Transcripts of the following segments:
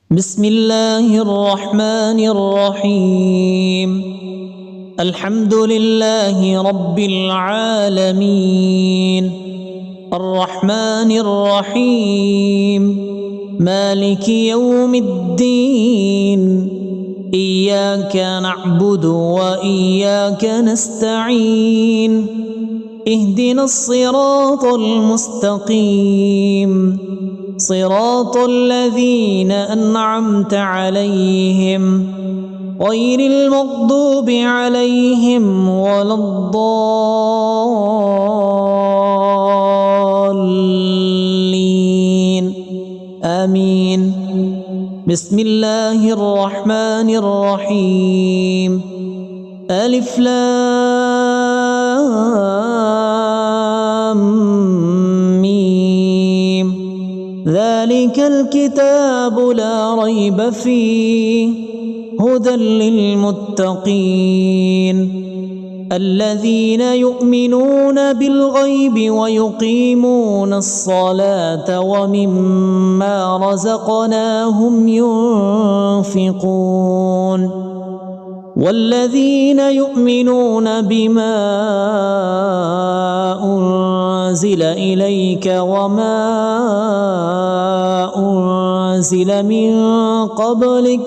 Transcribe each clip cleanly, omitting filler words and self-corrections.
بسم الله الرحمن الرحيم. الحمد لله رب العالمين الرحمن الرحيم مالك يوم الدين إياك نعبد وإياك نستعين اهدنا الصراط المستقيم صراط الذين أنعمت عليهم غير المغضوب عليهم ولا الضالين آمين. بسم الله الرحمن الرحيم. ألف لام ذلك الكتاب لا ريب فيه هدى للمتقين الذين يؤمنون بالغيب ويقيمون الصلاة ومما رزقناهم ينفقون والذين يؤمنون بما أنزل إليك وما أنزل من قبلك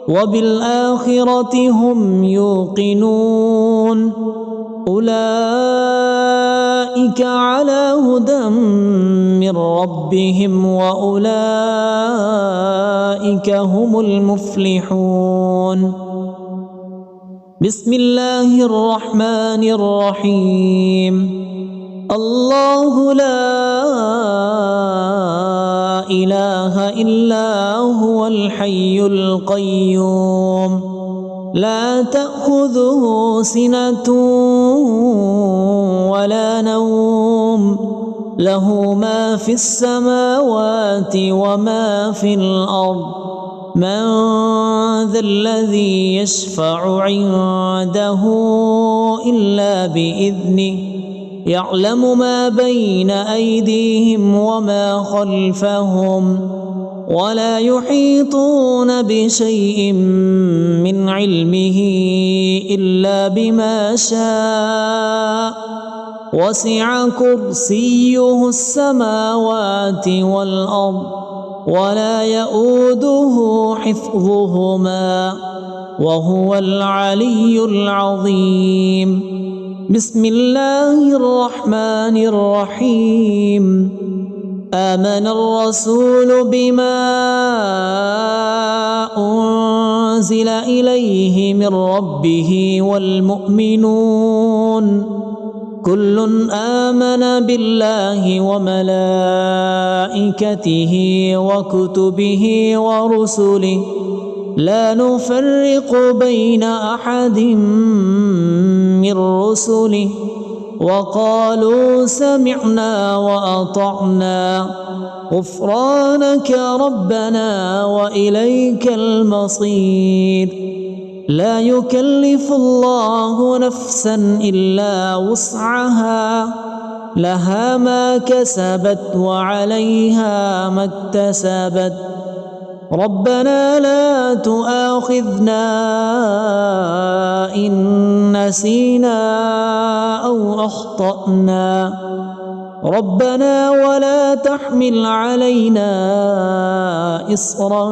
وبالآخرة هم يوقنون أولئك على هدى من ربهم وأولئك هم المفلحون. بسم الله الرحمن الرحيم. الله لا إله إلا هو الحي القيوم لا تأخذه سنة ولا نوم له ما في السماوات وما في الأرض من ذا الذي يشفع عنده إلا بإذنه يعلم ما بين أيديهم وما خلفهم ولا يحيطون بشيء من علمه إلا بما شاء وسع كرسيه السماوات والأرض ولا يؤوده حفظهما وهو العلي العظيم. بسم الله الرحمن الرحيم. آمن الرسول بما أنزل إليه من ربه والمؤمنون كل آمن بالله وملائكته وكتبه ورسله لا نفرق بين أحد من رسله وقالوا سمعنا وأطعنا غفرانك ربنا وإليك المصير. لا يكلف الله نفسا إلا وسعها لها ما كسبت وعليها ما اكتسبت ربنا لا تؤاخذنا إن نسينا أو أخطأنا ربنا ولا تحمل علينا إصرا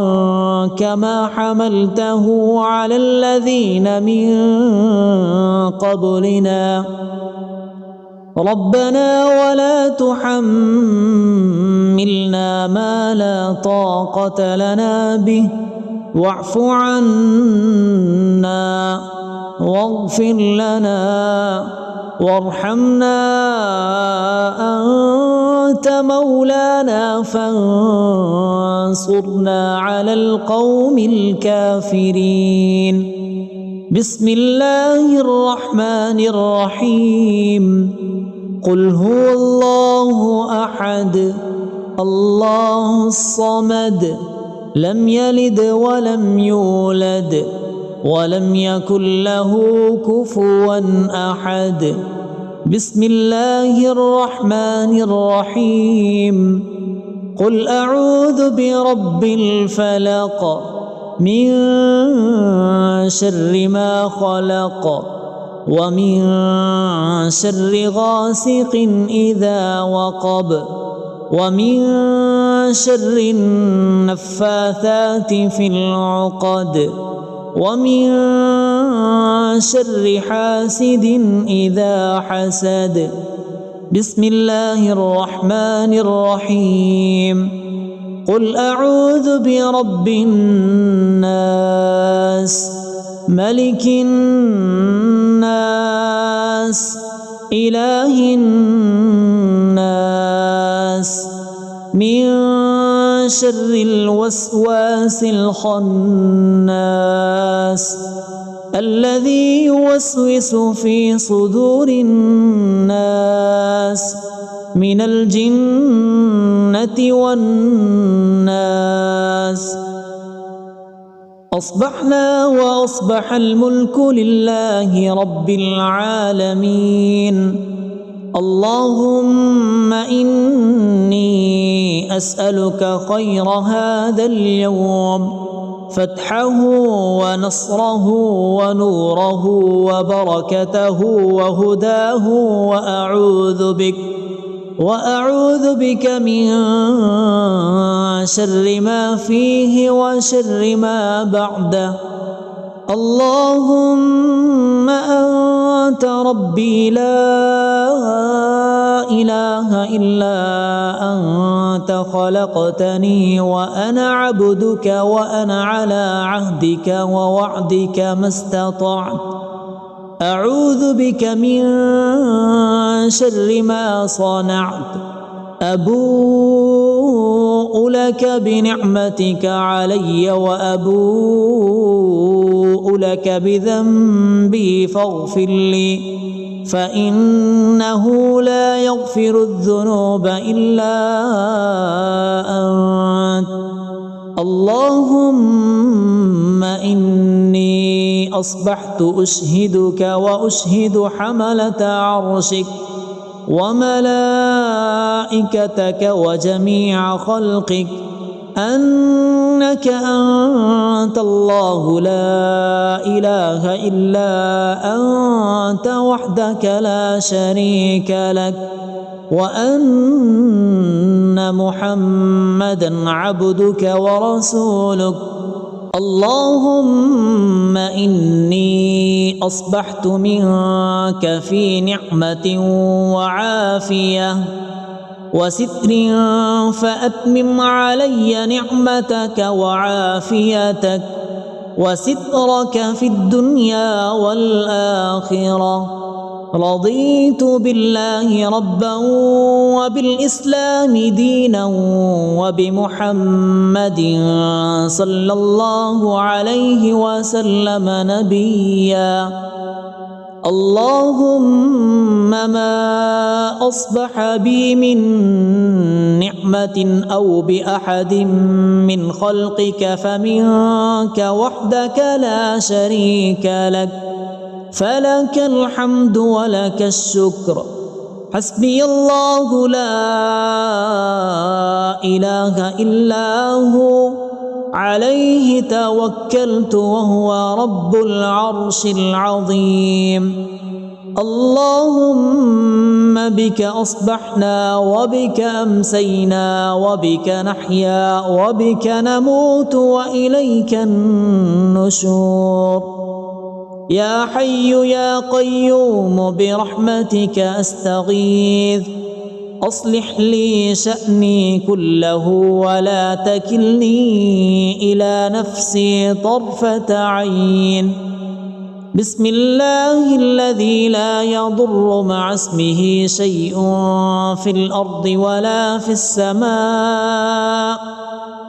كما حملته على الذين من قبلنا ربنا ولا تحملنا ما لا طاقة لنا به واعف عنا واغفر لنا وارحمنا أنت مولانا فانصرنا على القوم الكافرين. بسم الله الرحمن الرحيم. قل هو الله أحد الله الصمد لم يلد ولم يولد ولم يكن له كفوا أحد. بسم الله الرحمن الرحيم. قل أعوذ برب الفلق من شر ما خلق ومن شر غاسق إذا وقب ومن شر النفاثات في العقد ومن شر حاسد إذا حسد. بسم الله الرحمن الرحيم. قل أعوذ برب الناس ملك الناس إله الناس من شر الوسواس الخناس الذي يوسوس في صدور الناس من الجنة والناس. أصبحنا وأصبح الملك لله رب العالمين. اللهم إني أسألك خير هذا اليوم، فتحه ونصره ونوره وبركته وهداه، وأعوذ بك من شر ما فيه وشر ما بعده. اللهم أنت ربي لا إله إلا أنت خلقتني وأنا عبدك وأنا على عهدك ووعدك ما استطعت. أعوذ بك من شر ما صنعت. أبوء لك بنعمتك علي وأبوء لك بذنبي فاغفر لي، فإنه لا يغفر الذنوب إلا أنت. اللهم إني أصبحت أشهدك وأشهد حملة عرشك وملائكتك وجميع خلقك أنك أنت الله لا إله إلا أنت وحدك لا شريك لك، وأن محمدا عبدك ورسولك. اللهم إني أصبحت منك في نعمة وعافية وستر، فأتمم علي نعمتك وعافيتك وسترك في الدنيا والآخرة. رضيت بالله ربا وبالإسلام دينا وبمحمد صلى الله عليه وسلم نبيا. اللهم ما أصبح بي من نعمة أو بأحد من خلقك فمنك وحدك لا شريك لك، فلك الحمد ولك الشكر. حسبي الله لا إله إلا هو، عليه توكلت وهو رب العرش العظيم. اللهم بك أصبحنا وبك أمسينا وبك نحيا وبك نموت وإليك النشور. يا حي يا قيوم برحمتك أستغيث، أصلح لي شأني كله ولا تكلني إلى نفسي طرفة عين. بسم الله الذي لا يضر مع اسمه شيء في الأرض ولا في السماء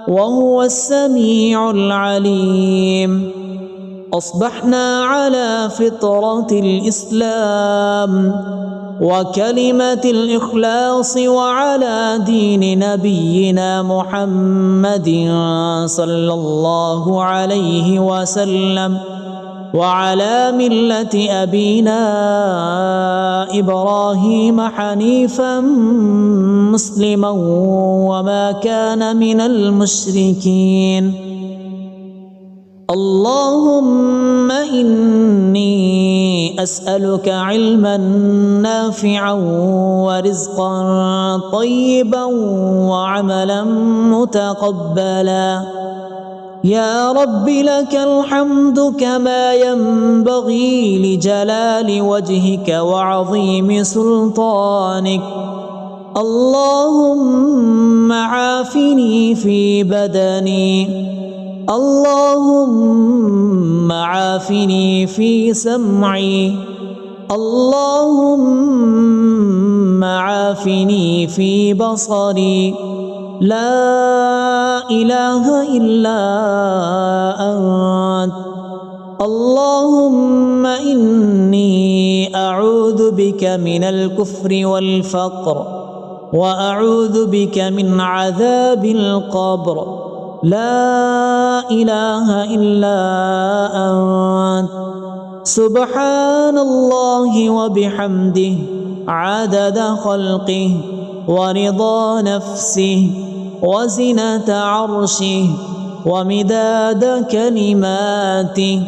وهو السميع العليم. أصبحنا على فطرة الإسلام وكلمة الإخلاص وعلى دين نبينا محمد صلى الله عليه وسلم، وعلى ملة أبينا إبراهيم حنيفا مسلما وما كان من المشركين. اللهم إني أسألك علما نافعا ورزقا طيبا وعملا متقبلا. يا رب لك الحمد كما ينبغي لجلال وجهك وعظيم سلطانك. اللهم عافني في بدني، اللهم عافني في سمعي، اللهم عافني في بصري. لا إله إلا أنت. اللهم إني أعوذ بك من الكفر والفقر، وأعوذ بك من عذاب القبر. لا إله إلا أنت. سبحان الله وبحمده عدد خلقه ورضا نفسه وزنة عرشه ومداد كلماته.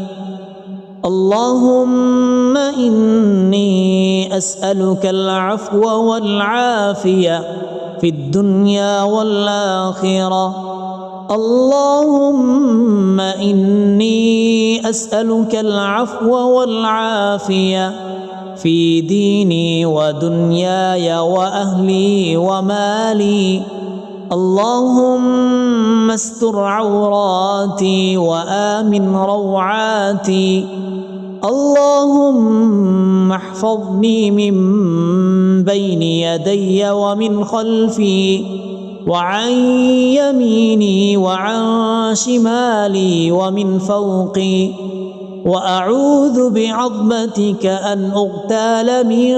اللهم إني أسألك العفو والعافية في الدنيا والآخرة. اللهم إني أسألك العفو والعافية في ديني ودنياي وأهلي ومالي. اللهم استر عوراتي وآمن روعاتي. اللهم احفظني من بين يدي ومن خلفي وعن يميني وعن شمالي ومن فوقي. وأعوذ بعظمتك أن أغتال من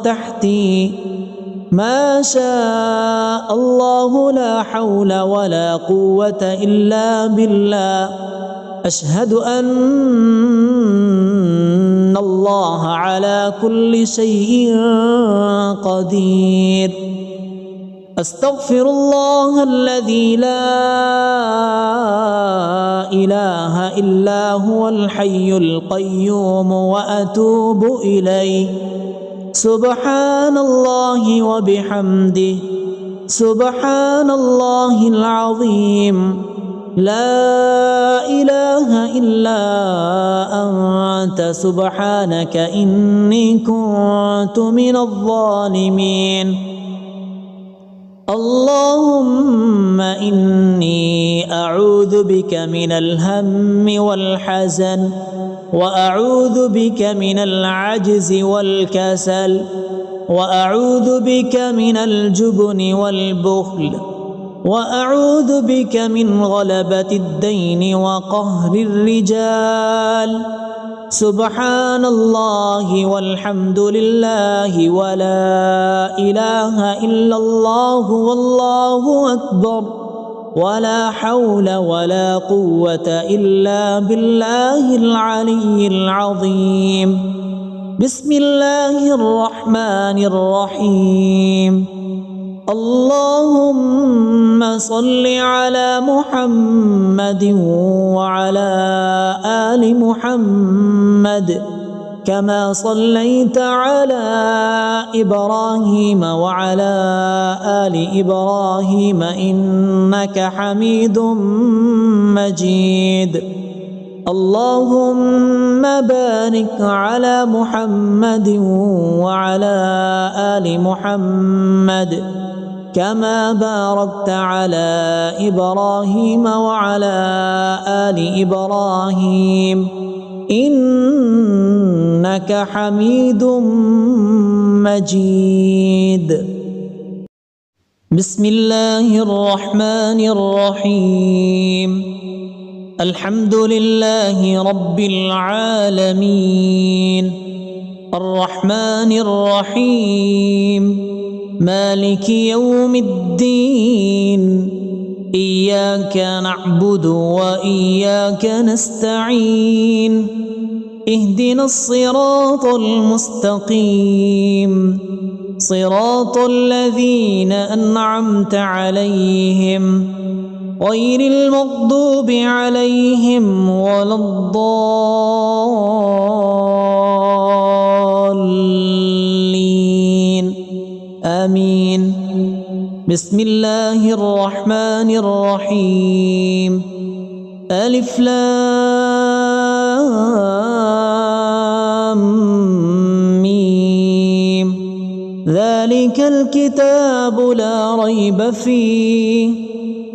تحتي. ما شاء الله لا حول ولا قوة إلا بالله. أشهد أن الله على كل شيء قدير. أستغفر الله الذي لا إله إلا هو الحي القيوم وأتوب إليه. سبحان الله وبحمده سبحان الله العظيم. لا إله إلا أنت سبحانك إني كنت من الظالمين. اللهم إني أعوذ بك من الهم والحزن، وأعوذ بك من العجز والكسل، وأعوذ بك من الجبن والبخل، وأعوذ بك من غلبة الدين وقهر الرجال. سبحان الله والحمد لله ولا إله إلا الله والله أكبر، ولا حول ولا قوة إلا بالله العلي العظيم. بسم الله الرحمن الرحيم. اللهم صل على محمد وعلى آل محمد كما صليت على إبراهيم وعلى آل إبراهيم إنك حميد مجيد. اللهم بارك على محمد وعلى آل محمد كما باركت على إبراهيم وعلى آل إبراهيم إنك حميد مجيد. بسم الله الرحمن الرحيم. الحمد لله رب العالمين الرحمن الرحيم مالك يوم الدين إياك نعبد وإياك نستعين اهدنا الصراط المستقيم صراط الذين أنعمت عليهم غير المغضوب عليهم ولا الضالين آمين. بسم الله الرحمن الرحيم. ألف لام ميم. ذلك الكتاب لا ريب فيه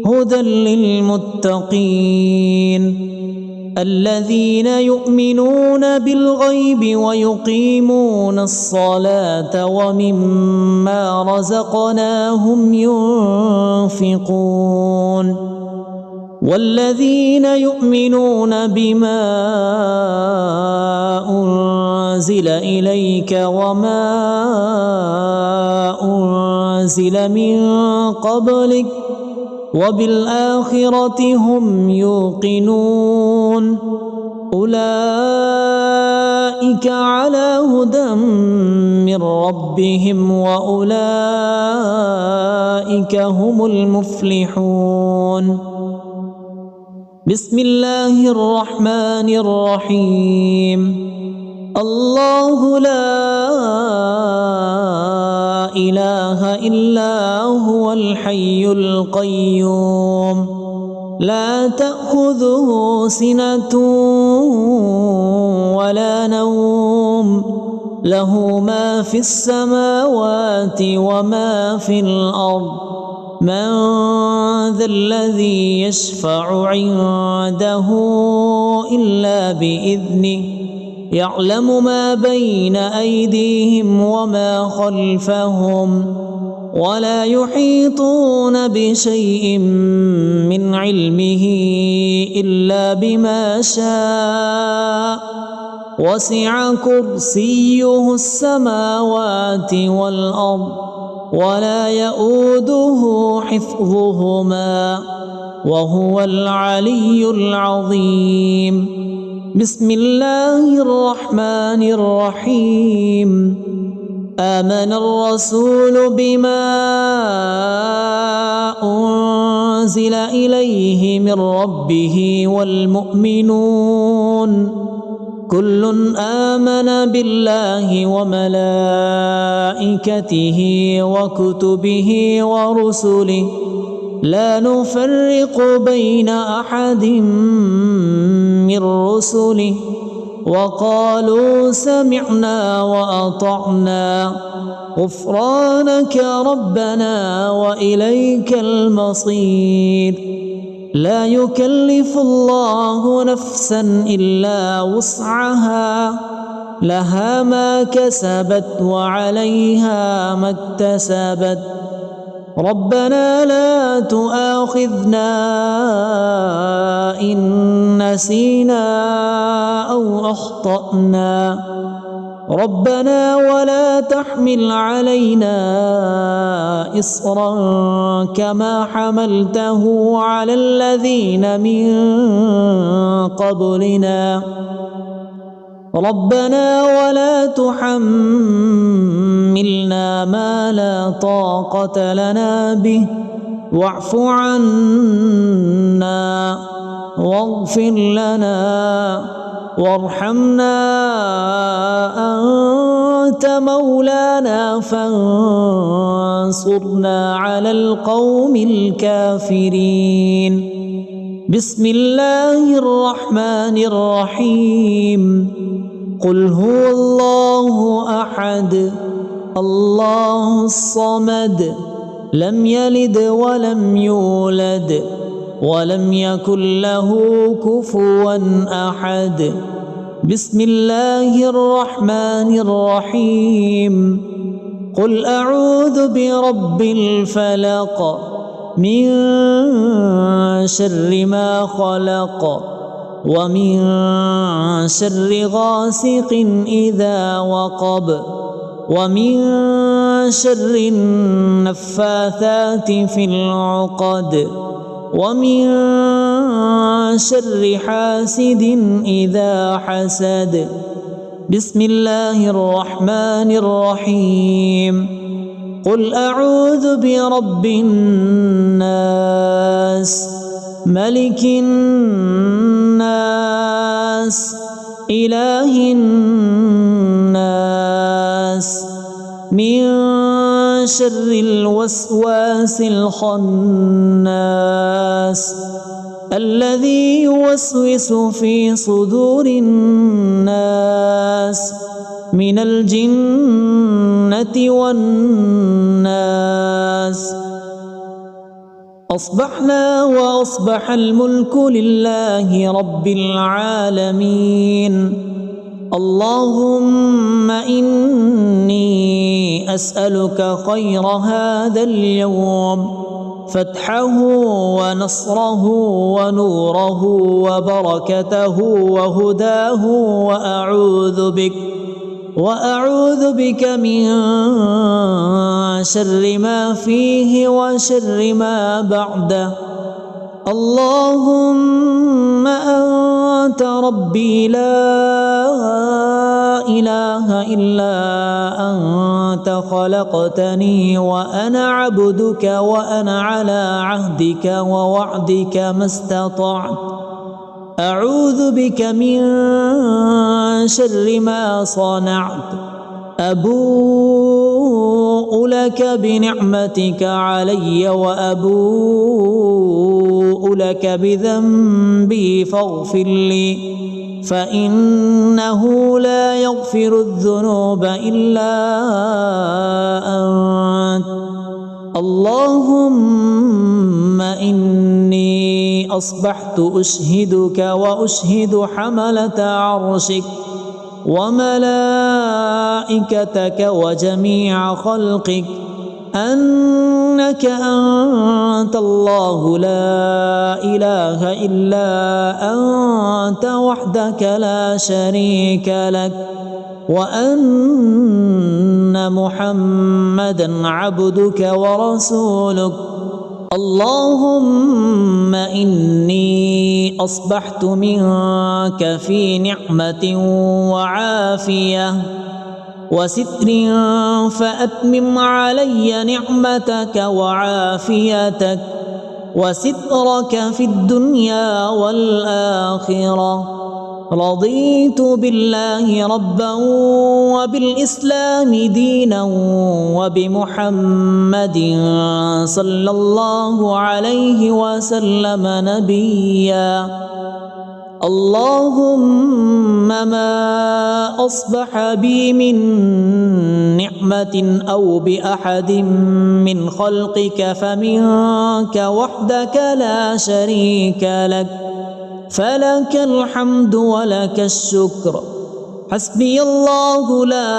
هدى للمتقين الذين يؤمنون بالغيب ويقيمون الصلاة ومما رزقناهم ينفقون والذين يؤمنون بما أنزل إليك وما أنزل من قبلك وبالآخرة هم يوقنون أولئك على هدى من ربهم وأولئك هم المفلحون. بسم الله الرحمن الرحيم. الله لا إله إلا هو الحي القيوم لا تأخذه سنة ولا نوم له ما في السماوات وما في الأرض من ذا الذي يشفع عنده إلا بإذنه يعلم ما بين أيديهم وما خلفهم ولا يحيطون بشيء من علمه إلا بما شاء وسع كرسيه السماوات والأرض ولا يؤوده حفظهما وهو العلي العظيم. بسم الله الرحمن الرحيم. آمن الرسول بما أنزل إليه من ربه والمؤمنون كل آمن بالله وملائكته وكتبه ورسله لا نفرق بين أحد من رسله وقالوا سمعنا وأطعنا غفرانك ربنا وإليك المصير. لا يكلف الله نفسا إلا وسعها لها ما كسبت وعليها ما اكتسبت ربنا لا تؤاخذنا إن نسينا أو أخطأنا ربنا ولا تحمل علينا إصرا كما حملته على الذين من قبلنا ربنا ولا تحملنا ما لا طاقة لنا به واعف عنا واغفر لنا وارحمنا أنت مولانا فانصرنا على القوم الكافرين. بسم الله الرحمن الرحيم. قل هو الله أحد الله الصمد لم يلد ولم يولد ولم يكن له كفوا أحد. بسم الله الرحمن الرحيم. قل أعوذ برب الفلق من شر ما خلق ومن شر غاسق إذا وقب ومن شر النفاثات في العقد ومن شر حاسد إذا حسد. بسم الله الرحمن الرحيم. قل أعوذ برب الناس ملك الناس إله الناس من شر الوسواس الخناس الذي يوسوس في صدور الناس من الجنة والناس. أصبحنا وأصبح الملك لله رب العالمين. اللهم إني أسألك خير هذا اليوم، فتحه ونصره ونوره وبركته وهداه، وأعوذ بك من شر ما فيه وشر ما بعده. اللهم أنت ربي لا إله إلا أنت خلقتني وأنا عبدك وأنا على عهدك ووعدك ما استطعت. أعوذ بك من شر ما صنعت. أبوء لك بنعمتك علي وأبوء لك بذنبي فاغفر لي، فإنه لا يغفر الذنوب إلا أنت. اللهم إني أصبحت أشهدك وأشهد حملة عرشك وملائكتك وجميع خلقك أنك أنت الله لا إله إلا أنت وحدك لا شريك لك، وأن محمدا عبدك ورسولك. اللهم إني أصبحت منك في نعمة وعافية وستر، فأتمم علي نعمتك وعافيتك وسترك في الدنيا والآخرة. رضيت بالله ربا وبالإسلام دينا وبمحمد صلى الله عليه وسلم نبيا. اللهم ما أصبح بي من نعمة أو بأحد من خلقك فمنك وحدك لا شريك لك، فلك الحمد ولك الشكر. حسبي الله لا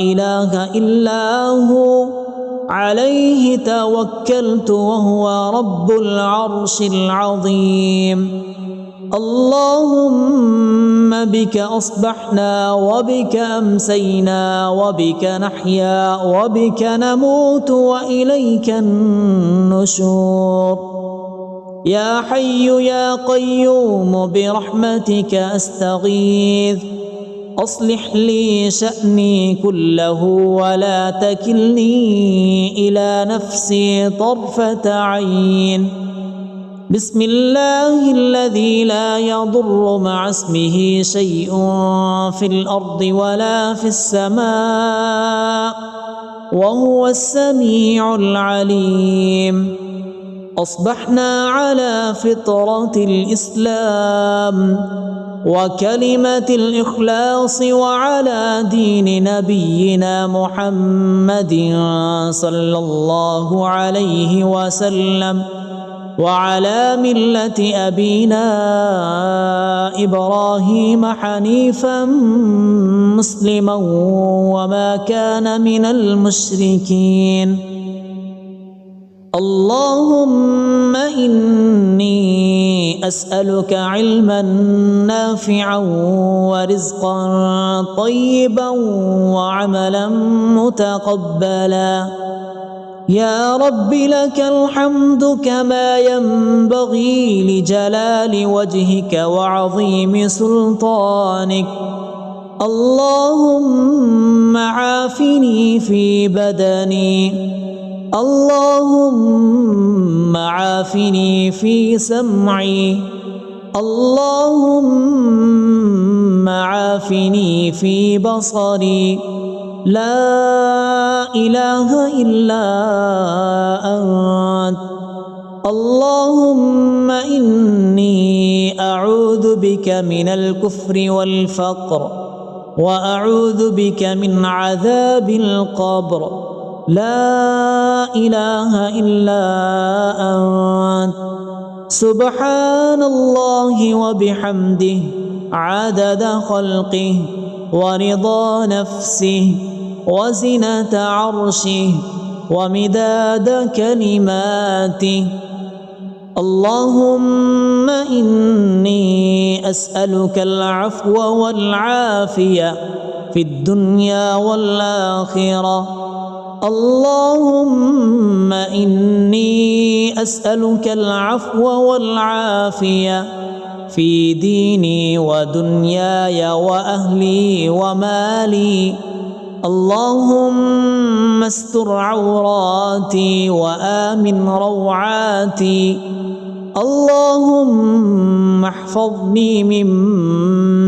إله إلا هو، عليه توكلت وهو رب العرش العظيم. اللهم بك أصبحنا وبك أمسينا وبك نحيا وبك نموت وإليك النشور. يا حي يا قيوم برحمتك أستغيث، أصلح لي شأني كله ولا تكلني إلى نفسي طرفة عين. بسم الله الذي لا يضر مع اسمه شيء في الأرض ولا في السماء وهو السميع العليم. أصبحنا على فطرة الإسلام وكلمة الإخلاص وعلى دين نبينا محمد صلى الله عليه وسلم وعلى ملة أبينا إبراهيم حنيفا مسلما وما كان من المشركين. اللهم إني أسألك علما نافعا ورزقا طيبا وعملا متقبلا. يا رب لك الحمد كما ينبغي لجلال وجهك وعظيم سلطانك. اللهم عافني في بدني، اللهم عافني في سمعي، اللهم عافني في بصري. لا إله إلا أنت. اللهم إني أعوذ بك من الكفر والفقر، وأعوذ بك من عذاب القبر. لا إله إلا أنت. سبحان الله وبحمده عدد خلقه ورضا نفسه وزنة عرشه ومداد كلماته. اللهم إني أسألك العفو والعافية في الدنيا والآخرة. اللهم إني أسألك العفو والعافية في ديني ودنياي وأهلي ومالي. اللهم استر عوراتي وآمن روعاتي. اللهم احفظني من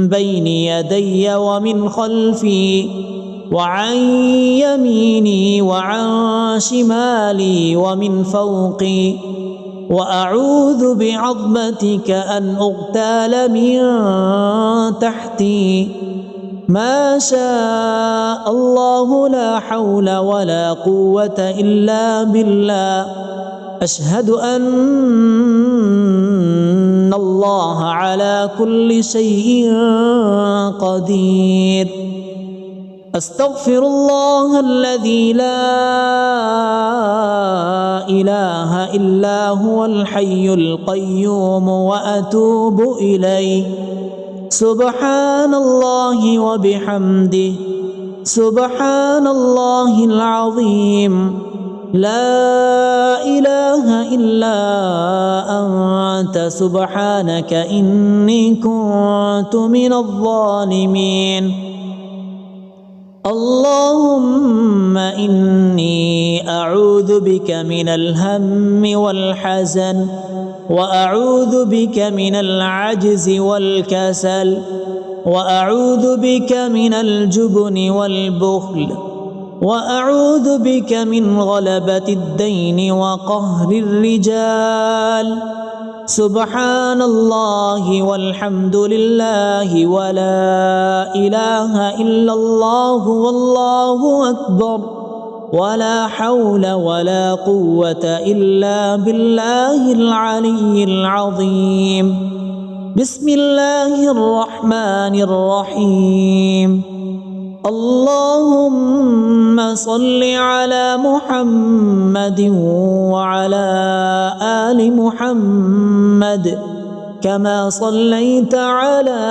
بين يدي ومن خلفي وعن يميني وعن شمالي ومن فوقي. وأعوذ بعظمتك أن أغتال من تحتي. ما شاء الله لا حول ولا قوة إلا بالله. أشهد أن الله على كل شيء قدير. أستغفر الله الذي لا إله إلا هو الحي القيوم وأتوب إليه. سبحان الله وبحمده سبحان الله العظيم. لا إله إلا أنت سبحانك إني كنت من الظالمين. اللهم إني أعوذ بك من الهم والحزن، وأعوذ بك من العجز والكسل، وأعوذ بك من الجبن والبخل، وأعوذ بك من غلبة الدين وقهر الرجال. سبحان الله والحمد لله ولا إله إلا الله والله أكبر، ولا حول ولا قوة إلا بالله العلي العظيم. بسم الله الرحمن الرحيم. اللهم صل على محمد وعلى آل محمد كما صليت على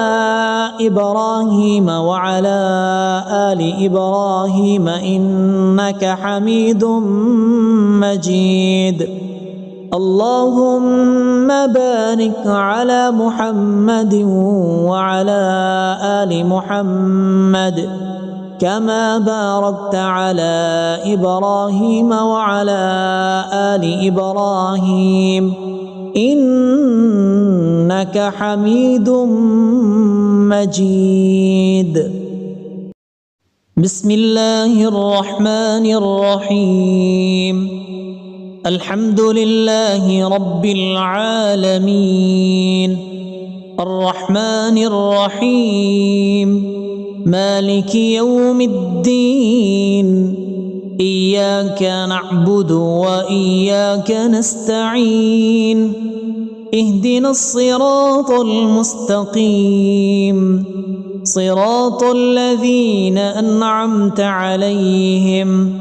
إبراهيم وعلى آل إبراهيم إنك حميد مجيد. اللهم بارك على محمد وعلى آل محمد كما باركت على إبراهيم وعلى آل إبراهيم إنك حميد مجيد. بسم الله الرحمن الرحيم. الحمد لله رب العالمين الرحمن الرحيم مالك يوم الدين. إياك نعبد وإياك نستعين. اهدنا الصراط المستقيم صراط الذين أنعمت عليهم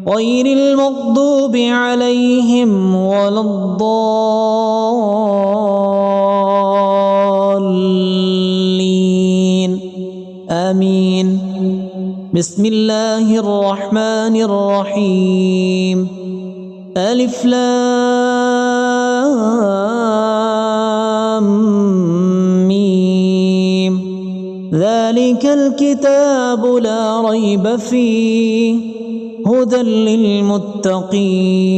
غير المغضوب عليهم ولا الضالين. آمين. بسم الله الرحمن الرحيم. ألف لام ميم ذلك الكتاب لا ريب فيه هدى للمتقين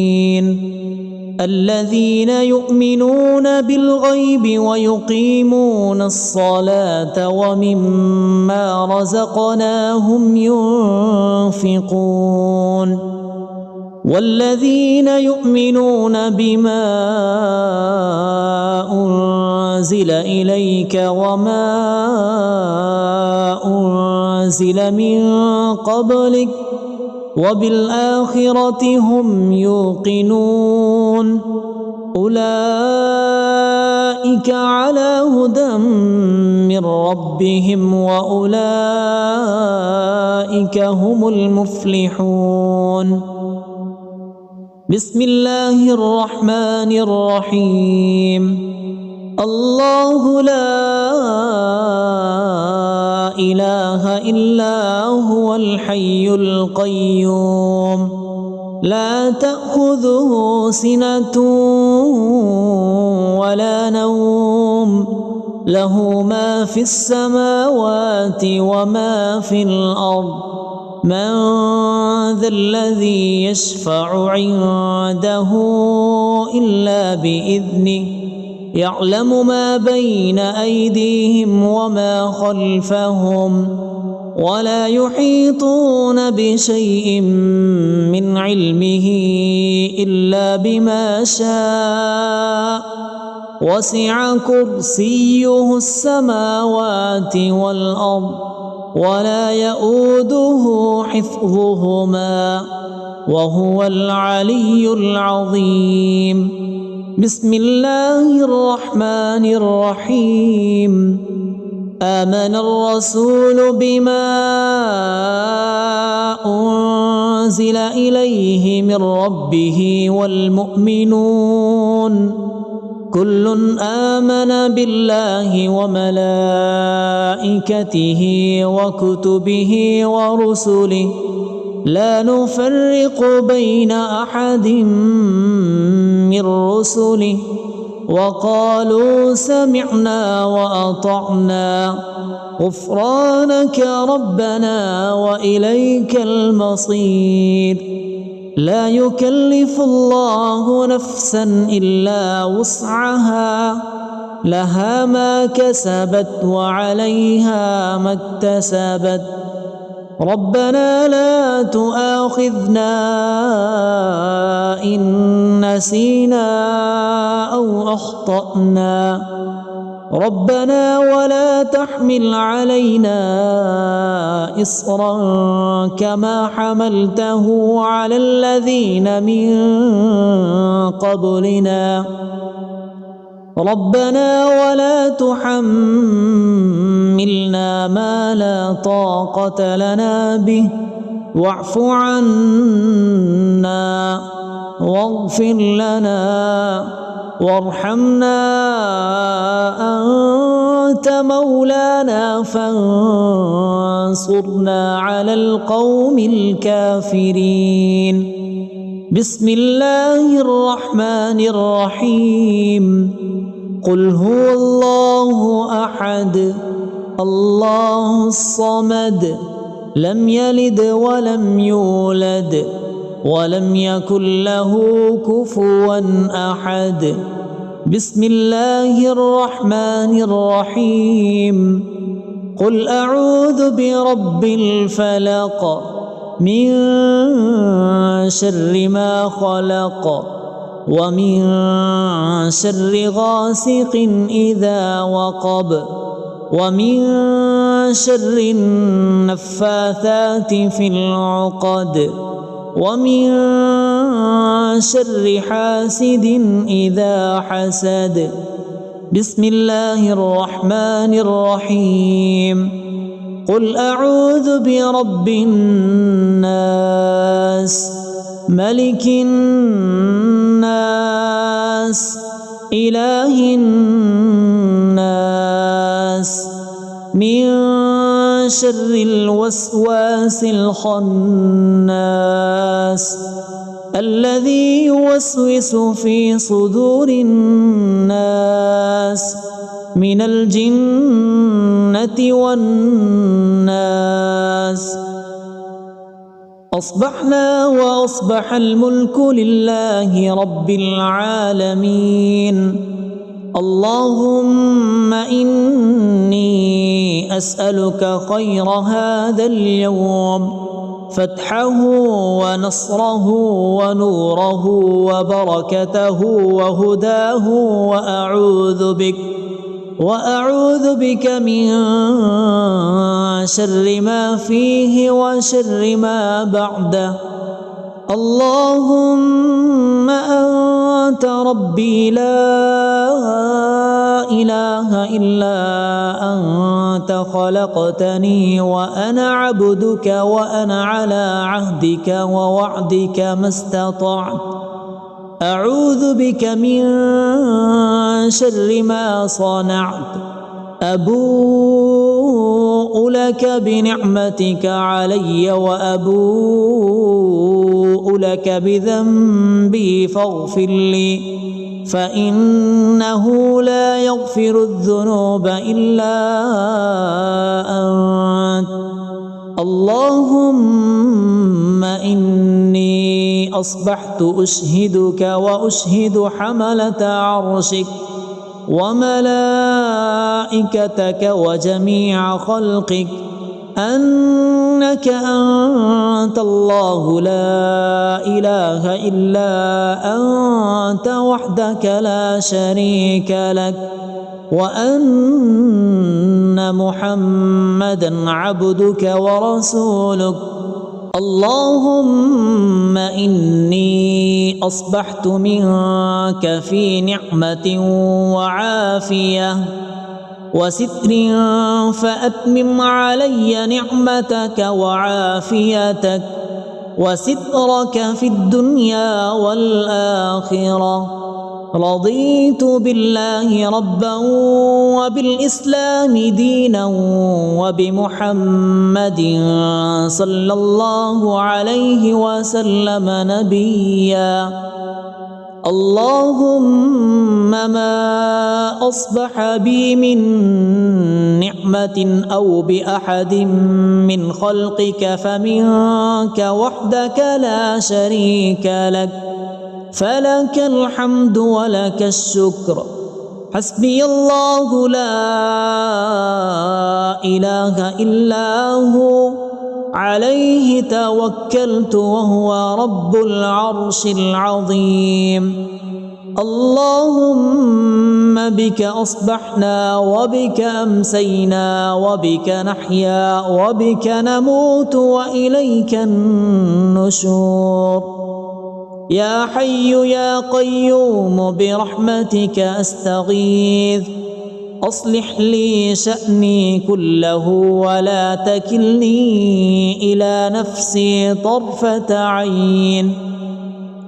الذين يؤمنون بالغيب ويقيمون الصلاة ومما رزقناهم ينفقون والذين يؤمنون بما أنزل إليك وما أنزل من قبلك وبالآخرة هم يوقنون أولئك على هدى من ربهم وأولئك هم المفلحون بسم الله الرحمن الرحيم الله لا إله إلا هو الحي القيوم لا تأخذه سنة ولا نوم له ما في السماوات وما في الأرض من ذا الذي يشفع عنده إلا بإذنه يعلم ما بين أيديهم وما خلفهم ولا يحيطون بشيء من علمه إلا بما شاء وسع كرسيه السماوات والأرض ولا يؤوده حفظهما وهو العلي العظيم بسم الله الرحمن الرحيم آمن الرسول بما أنزل إليه من ربه والمؤمنون كل آمن بالله وملائكته وكتبه ورسله لا نفرق بين أحد من رسله وقالوا سمعنا وأطعنا غفرانك ربنا وإليك المصير لا يكلف الله نفسا إلا وسعها لها ما كسبت وعليها ما اكتسبت ربنا لا تؤاخذنا إن نسينا أو أخطأنا ربنا ولا تحمل علينا إصرا كما حملته على الذين من قبلنا ربنا ولا تحملنا ما لا طاقة لنا به واعف عنا واغفر لنا وارحمنا أنت مولانا فانصرنا على القوم الكافرين بسم الله الرحمن الرحيم قل هو الله أحد الله الصمد لم يلد ولم يولد ولم يكن له كفوا أحد بسم الله الرحمن الرحيم قل أعوذ برب الفلق من شر ما خلق ومن شر غاسق إذا وقب ومن شر النفاثات في العقد ومن شر حاسد إذا حسد بسم الله الرحمن الرحيم قل أعوذ برب الناس ملك الناس إله الناس من شر الوسواس الخناس الذي يوسوس في صدور الناس من الجنة والناس. أصبحنا وأصبح الملك لله رب العالمين. اللهم إني أسألك خير هذا اليوم، فتحه ونصره ونوره وبركته وهداه، وأعوذ بك من شر ما فيه وشر ما بعده. اللهم أنت ربي لا إله إلا أنت، خلقتني وأنا عبدك، وأنا على عهدك ووعدك ما استطعت. أعوذ بك من شر ما صنعت. أبوء لك بنعمتك علي وأبوء لك بذنبي فاغفر لي، فإنه لا يغفر الذنوب إلا أنت. اللهم إني أصبحت أشهدك وأشهد حملة عرشك وملائكتك وجميع خلقك أنك أنت الله لا إله إلا أنت وحدك لا شريك لك، وأن محمدا عبدك ورسولك. اللهم إني أصبحت منك في نعمة وعافية وستر، فأتمم علي نعمتك وعافيتك وسترك في الدنيا والآخرة. رضيت بالله ربا وبالإسلام دينا وبمحمد صلى الله عليه وسلم نبيا. اللهم ما أصبح بي من نعمة أو بأحد من خلقك فمنك وحدك لا شريك لك، فلك الحمد ولك الشكر. حسبي الله لا إله إلا هو، عليه توكلت وهو رب العرش العظيم. اللهم بك أصبحنا وبك أمسينا وبك نحيا وبك نموت وإليك النشور. يا حي يا قيوم برحمتك أستغيث، أصلح لي شأني كله ولا تكلني إلى نفسي طرفة عين.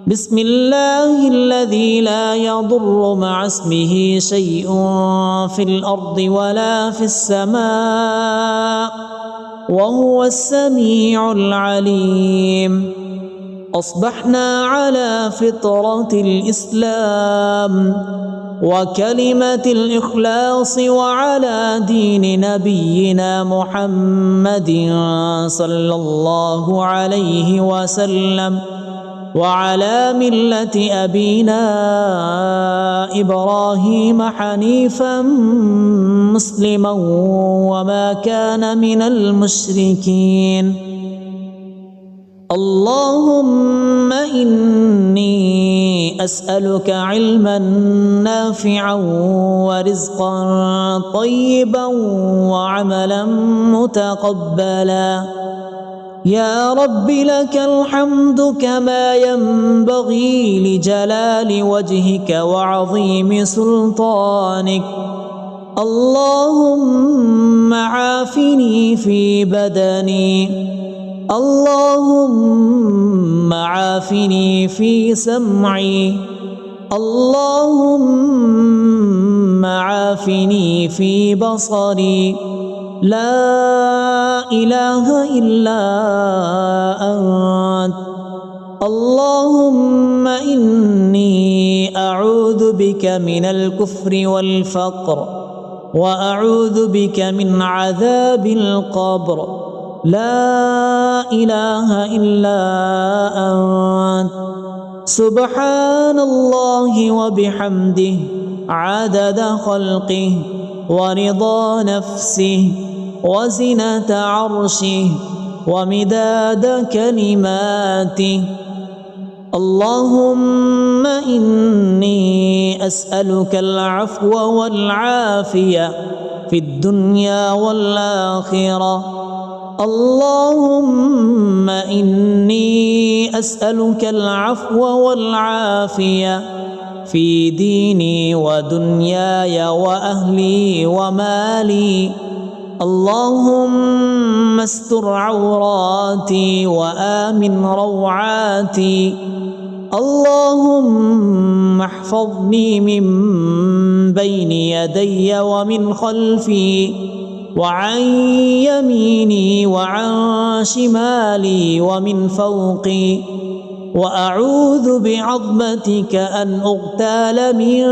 بسم الله الذي لا يضر مع اسمه شيء في الأرض ولا في السماء، وهو السميع العليم. أصبحنا على فطرة الإسلام وكلمة الإخلاص وعلى دين نبينا محمد صلى الله عليه وسلم، وعلى ملة أبينا إبراهيم حنيفا مسلما وما كان من المشركين. اللهم إني أسألك علما نافعا ورزقا طيبا وعملا متقبلا. يا رب لك الحمد كما ينبغي لجلال وجهك وعظيم سلطانك. اللهم عافني في بدني، اللهم عافني في سمعي، اللهم عافني في بصري. لا إله إلا أنت. اللهم إني أعوذ بك من الكفر والفقر وأعوذ بك من عذاب القبر لا إله إلا أنت سبحان الله وبحمده عدد خلقه ورضا نفسه وزنة عرشه ومداد كلماته. اللهم إني أسألك العفو والعافية في الدنيا والآخرة. اللهم إني أسألك العفو والعافية في ديني ودنياي وأهلي ومالي. اللهم استر عوراتي وآمن روعاتي. اللهم احفظني من بين يدي ومن خلفي وعن يميني وعن شمالي ومن فوقي، وأعوذ بعظمتك أن أغتال من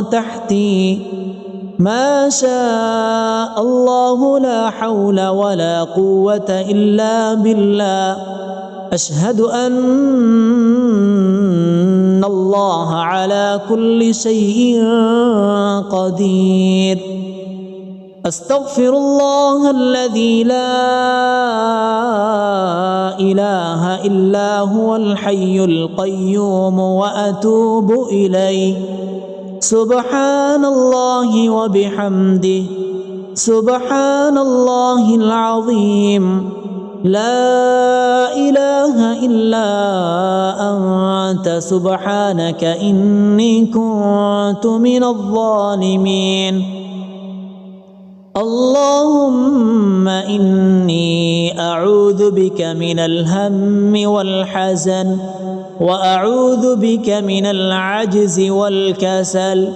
تحتي. ما شاء الله لا حول ولا قوة إلا بالله. أشهد أن الله على كل شيء قدير. أستغفر الله الذي لا إله إلا هو الحي القيوم وأتوب إليه. سبحان الله وبحمده سبحان الله العظيم. لا إله إلا أنت سبحانك إني كنت من الظالمين. اللهم إني أعوذ بك من الهم والحزن وأعوذ بك من العجز والكسل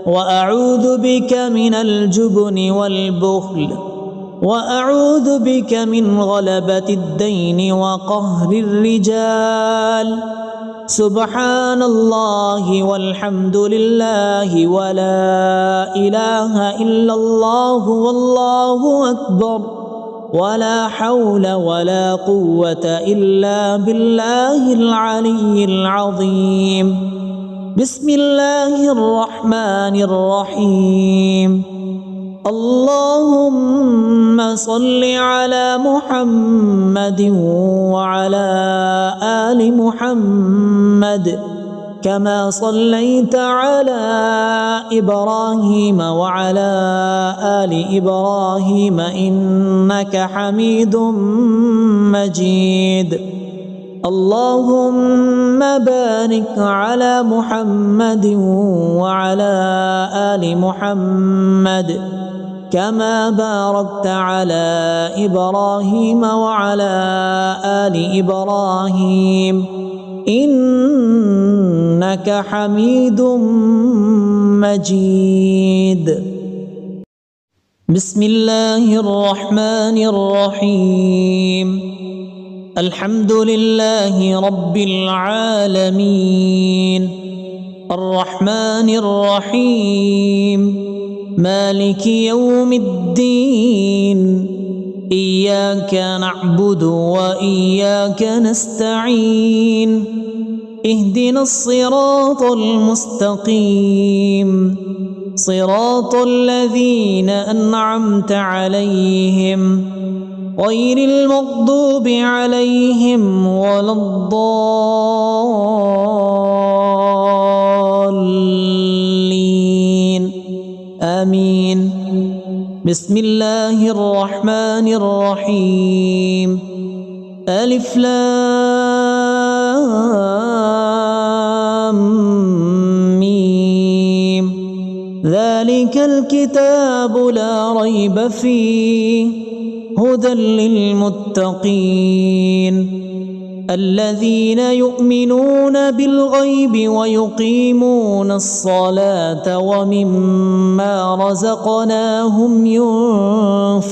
وأعوذ بك من الجبن والبخل وأعوذ بك من غلبة الدين وقهر الرجال. سبحان الله والحمد لله ولا إله إلا الله والله أكبر ولا حول ولا قوة إلا بالله العلي العظيم. بسم الله الرحمن الرحيم. اللهم صل على محمد وعلى آل محمد كما صليت على إبراهيم وعلى آل إبراهيم إنك حميد مجيد. اللهم بارك على محمد وعلى آل محمد كما باركت على إبراهيم وعلى آل إبراهيم إنك حميد مجيد. بسم الله الرحمن الرحيم. الحمد لله رب العالمين الرحمن الرحيم مالك يوم الدين. إياك نعبد وإياك نستعين. اهدنا الصراط المستقيم صراط الذين أنعمت عليهم غير المغضوب عليهم ولا الضالين آمين. بسم الله الرحمن الرحيم. ألف لام ميم. ذلك الكتاب لا ريب فيه هدى للمتقين الذين يؤمنون بالغيب ويقيمون الصلاة ومما رزقناهم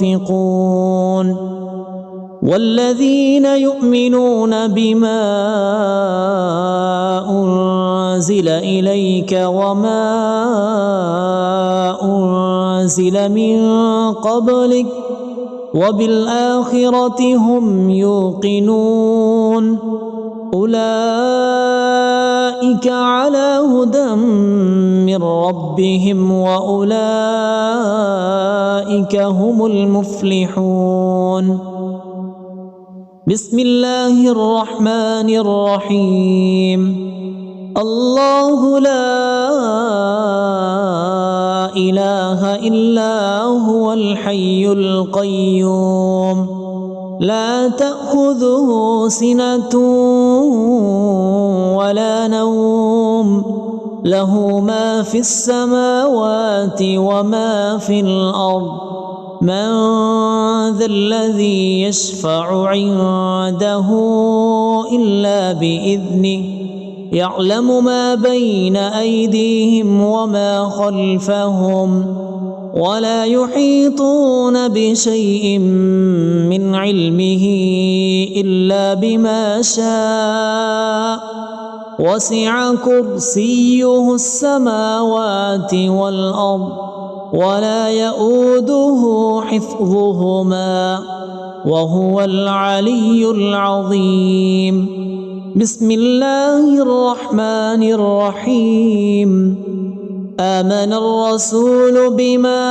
ينفقون. والذين يؤمنون بما أنزل إليك وما أنزل من قبلك وبالآخرة هم يوقنون أولئك على هدى من ربهم وأولئك هم المفلحون بسم الله الرحمن الرحيم الله لا إله إلا هو الحي القيوم لا تأخذه سنة ولا نوم له ما في السماوات وما في الأرض من ذا الذي يشفع عنده إلا بإذنه يعلم ما بين أيديهم وما خلفهم ولا يحيطون بشيء من علمه إلا بما شاء وسع كرسيه السماوات والأرض ولا يؤوده حفظهما وهو العلي العظيم بسم الله الرحمن الرحيم آمن الرسول بما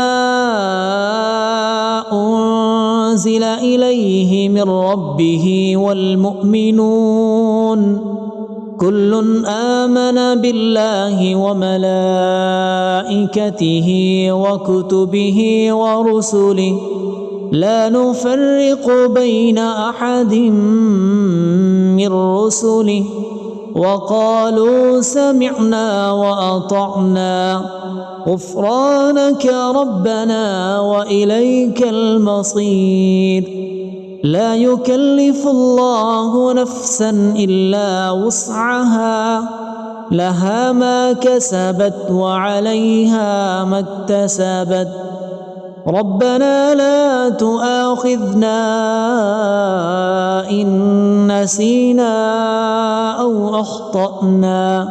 أنزل إليه من ربه والمؤمنون كل آمن بالله وملائكته وكتبه ورسله لا نفرق بين أحد من رسله وقالوا سمعنا وأطعنا غفرانك ربنا وإليك المصير لا يكلف الله نفسا إلا وسعها لها ما كسبت وعليها ما اكتسبت ربنا لا تؤاخذنا إن نسينا أو أخطأنا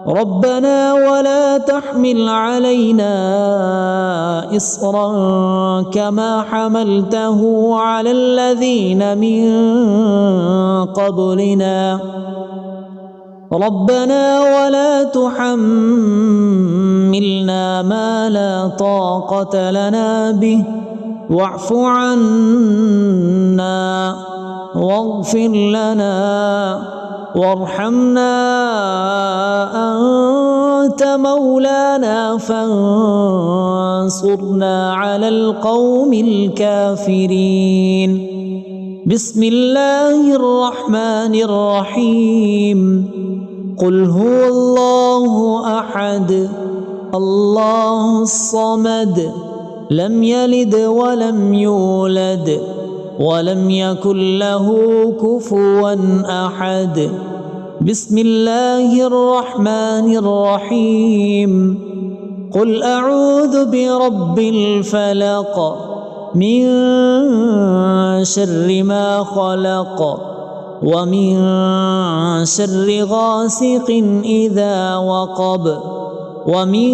ربنا ولا تحمل علينا إصرا كما حملته على الذين من قبلنا ربنا ولا تحملنا ما لا طاقة لنا به واعف عنا واغفر لنا وارحمنا أنت مولانا فانصرنا على القوم الكافرين بسم الله الرحمن الرحيم قل هو الله أحد الله الصمد لم يلد ولم يولد ولم يكن له كفوا أحد بسم الله الرحمن الرحيم قل أعوذ برب الفلق من شر ما خلق ومن شر غاسق إذا وقب ومن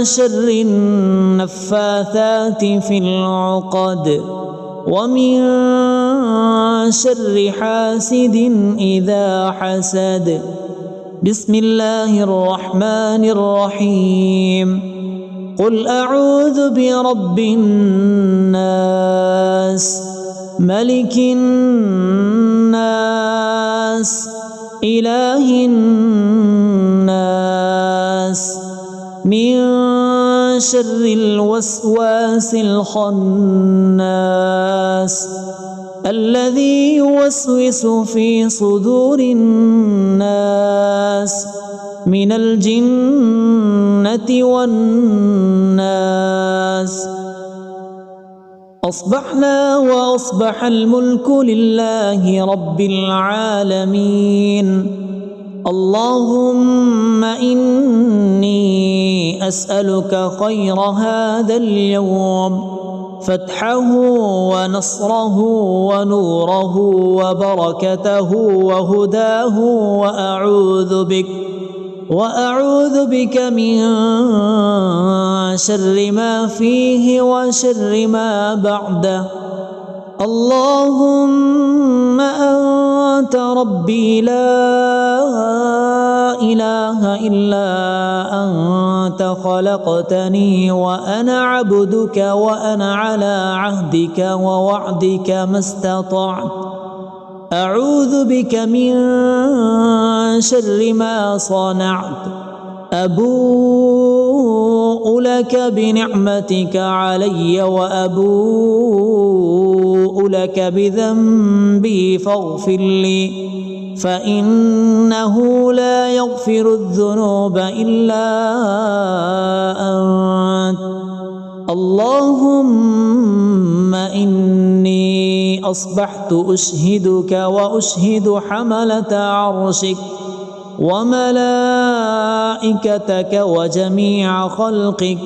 شر النفاثات في العقد ومن شر حاسد إذا حسد بسم الله الرحمن الرحيم قل أعوذ برب الناس ملك الناس إله الناس من شر الوسواس الخناس الذي يوسوس في صدور الناس من الجنة والناس أصبحنا وأصبح الملك لله رب العالمين اللهم إني أسألك خير هذا اليوم فتحه ونصره ونوره وبركته وهداه، وأعوذ بك من شر ما فيه وشر ما بعده. اللهم أنت ربي لا إله إلا أنت، خلقتني وأنا عبدك، وأنا على عهدك ووعدك ما استطعت. أعوذ بك من شر ما صنعت. أبوء لك بنعمتك علي وأبوء لك بذنبي فاغفر لي، فإنه لا يغفر الذنوب إلا أنت. اللهم إني أصبحت أشهدك وأشهد حملة عرشك وملائكتك وجميع خلقك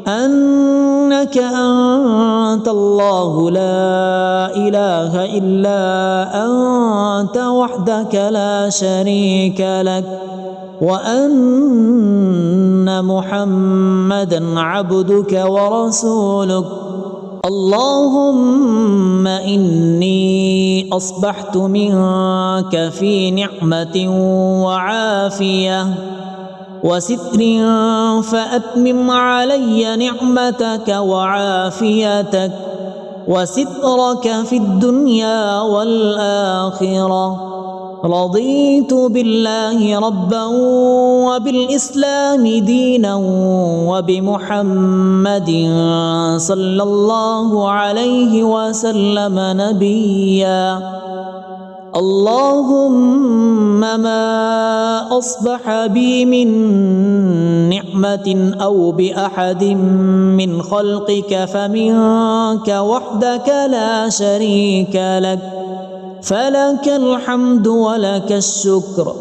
أنك أنت الله لا إله إلا أنت وحدك لا شريك لك، وأن محمدا عبدك ورسولك. اللهم إني أصبحت منك في نعمة وعافية وستر، فأتمم علي نعمتك وعافيتك وسترك في الدنيا والآخرة. رضيت بالله ربا وبالإسلام دينا وبمحمد صلى الله عليه وسلم نبيا. اللهم ما أصبح بي من نعمة أو بأحد من خلقك فمنك وحدك لا شريك لك، فلك الحمد ولك الشكر.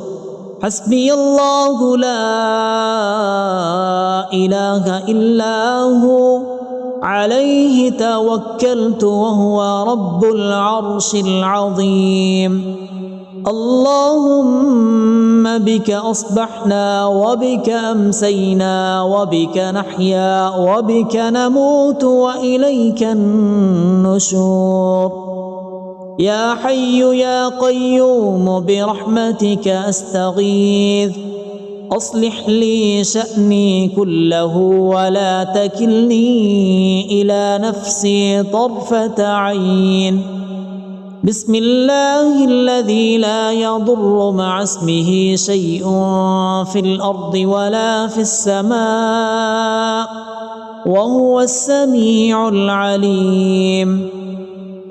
حسبي الله لا إله إلا هو، عليه توكلت وهو رب العرش العظيم. اللهم بك أصبحنا وبك أمسينا وبك نحيا وبك نموت وإليك النشور. يا حي يا قيوم برحمتك أستغيث، أصلح لي شأني كله ولا تكلني إلى نفسي طرفة عين. بسم الله الذي لا يضر مع اسمه شيء في الأرض ولا في السماء وهو السميع العليم.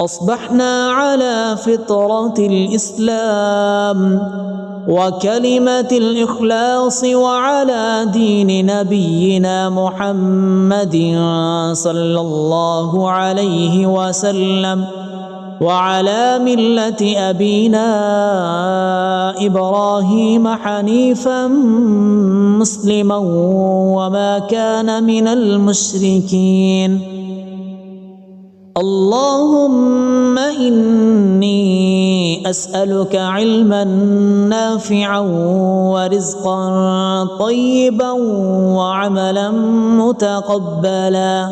أصبحنا على فطرة الإسلام وكلمة الإخلاص وعلى دين نبينا محمد صلى الله عليه وسلم وعلى ملة أبينا إبراهيم حنيفا مسلما وما كان من المشركين. اللهم إني أسألك علما نافعا ورزقا طيبا وعملا متقبلا.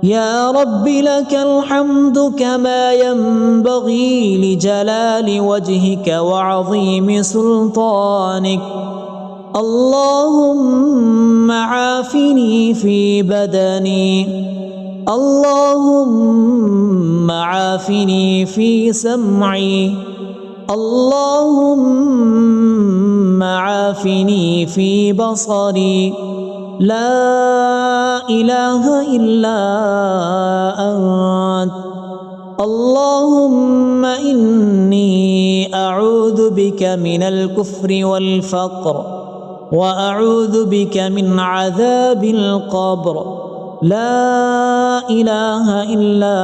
يا رب لك الحمد كما ينبغي لجلال وجهك وعظيم سلطانك. اللهم عافني في بدني، اللهم عافني في سمعي، اللهم عافني في بصري. لا إله إلا أنت. اللهم إني أعوذ بك من الكفر والفقر، وأعوذ بك من عذاب القبر. لا إله إلا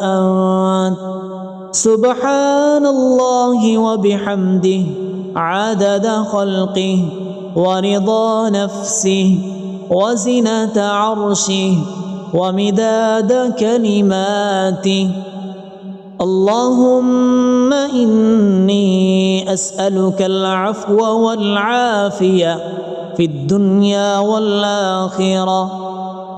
أنت. سبحان الله وبحمده عدد خلقه ورضا نفسه وزنة عرشه ومداد كلماته. اللهم إني أسألك العفو والعافية في الدنيا والآخرة.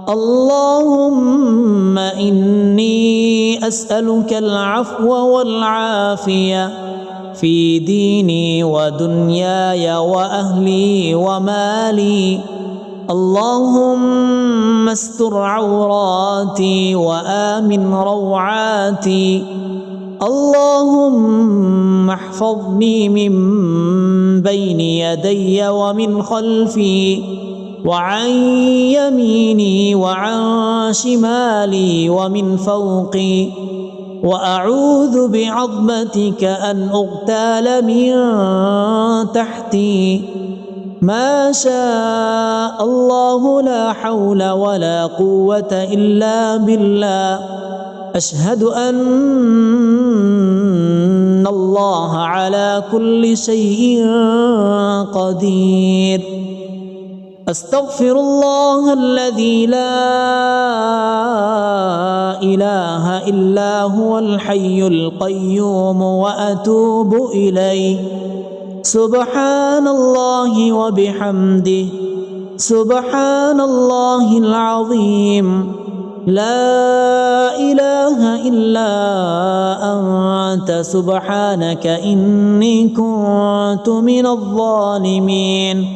اللهم إني أسألك العفو والعافية في ديني ودنياي وأهلي ومالي. اللهم استر عوراتي وآمن روعاتي. اللهم احفظني من بين يدي ومن خلفي وعن يميني وعن شمالي ومن فوقي، وأعوذ بعظمتك أن أغتال من تحتي. ما شاء الله لا حول ولا قوة إلا بالله. أشهد أن الله على كل شيء قدير. أستغفر الله الذي لا إله إلا هو الحي القيوم وأتوب إليه. سبحان الله وبحمده، سبحان الله العظيم. لا إله إلا أنت سبحانك إني كنت من الظالمين.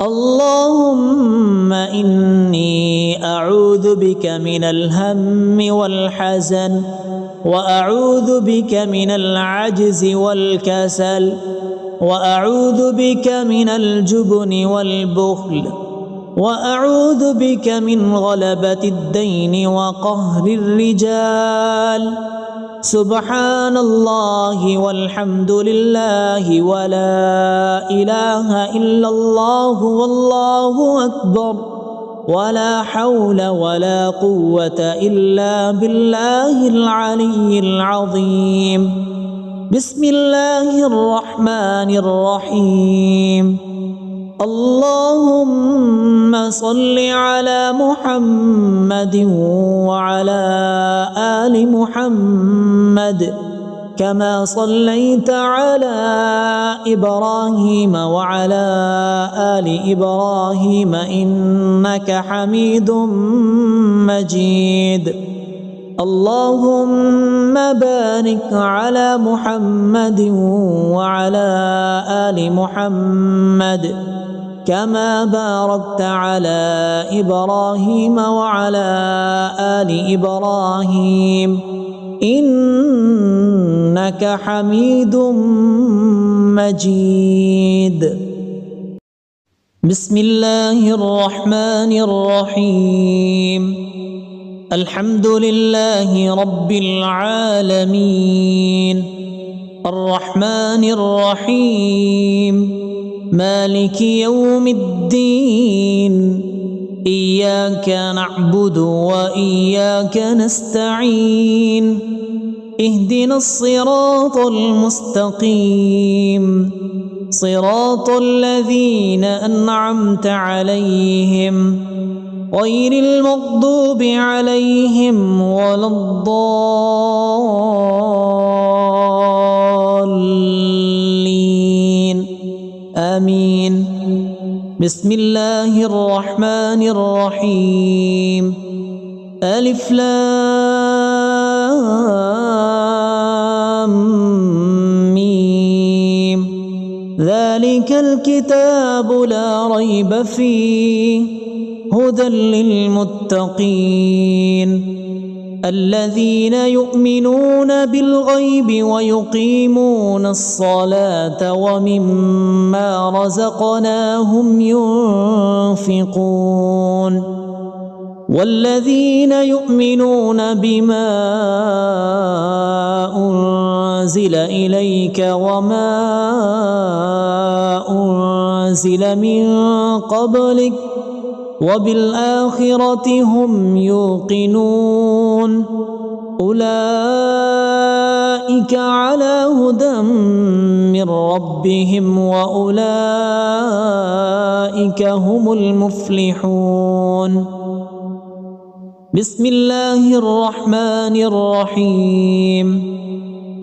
اللهم إني أعوذ بك من الهم والحزن، وأعوذ بك من العجز والكسل، وأعوذ بك من الجبن والبخل، وأعوذ بك من غلبة الدين وقهر الرجال. سبحان الله والحمد لله ولا إله إلا الله والله أكبر، ولا حول ولا قوة إلا بالله العلي العظيم. بسم الله الرحمن الرحيم. اللهم صل على محمد وعلى آل محمد كما صليت على إبراهيم وعلى آل إبراهيم إنك حميد مجيد. اللهم بارك على محمد وعلى آل محمد كما باركت على إبراهيم وعلى آل إبراهيم إنك حميد مجيد. بسم الله الرحمن الرحيم. الحمد لله رب العالمين، الرحمن الرحيم، مالك يوم الدين. إياك نعبد وإياك نستعين. اهدنا الصراط المستقيم، صراط الذين أنعمت عليهم غير المغضوب عليهم ولا الضالين. آمين. بسم الله الرحمن الرحيم. ألف لام ميم. ذلك الكتاب لا ريب فيه هدى للمتقين الذين يؤمنون بالغيب ويقيمون الصلاة ومما رزقناهم ينفقون والذين يؤمنون بما أنزل إليك وما أنزل من قبلك وبالآخرة هم يوقنون أولئك على هدى من ربهم وأولئك هم المفلحون بسم الله الرحمن الرحيم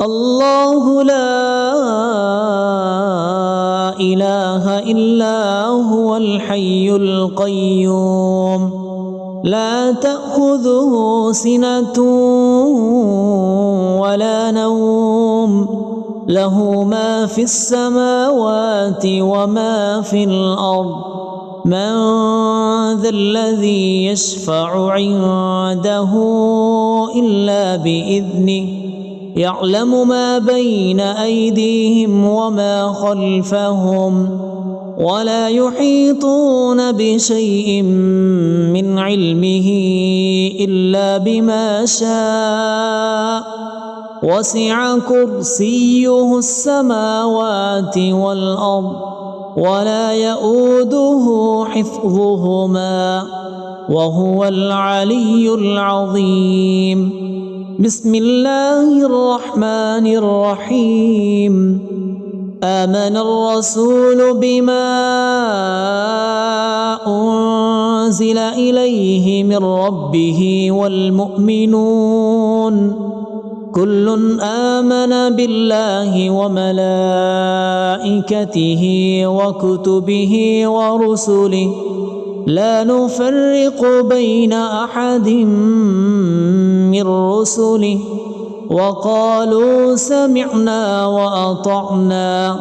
الله لا إله إلا هو الحي القيوم لا تأخذه سنة ولا نوم له ما في السماوات وما في الأرض من ذا الذي يشفع عنده إلا بإذنه يعلم ما بين أيديهم وما خلفهم ولا يحيطون بشيء من علمه إلا بما شاء وسع كرسيه السماوات والأرض ولا يؤوده حفظهما وهو العلي العظيم بسم الله الرحمن الرحيم آمن الرسول بما أنزل إليه من ربه والمؤمنون كل آمن بالله وملائكته وكتبه ورسله لا نفرق بين أحد من رسله وقالوا سمعنا وأطعنا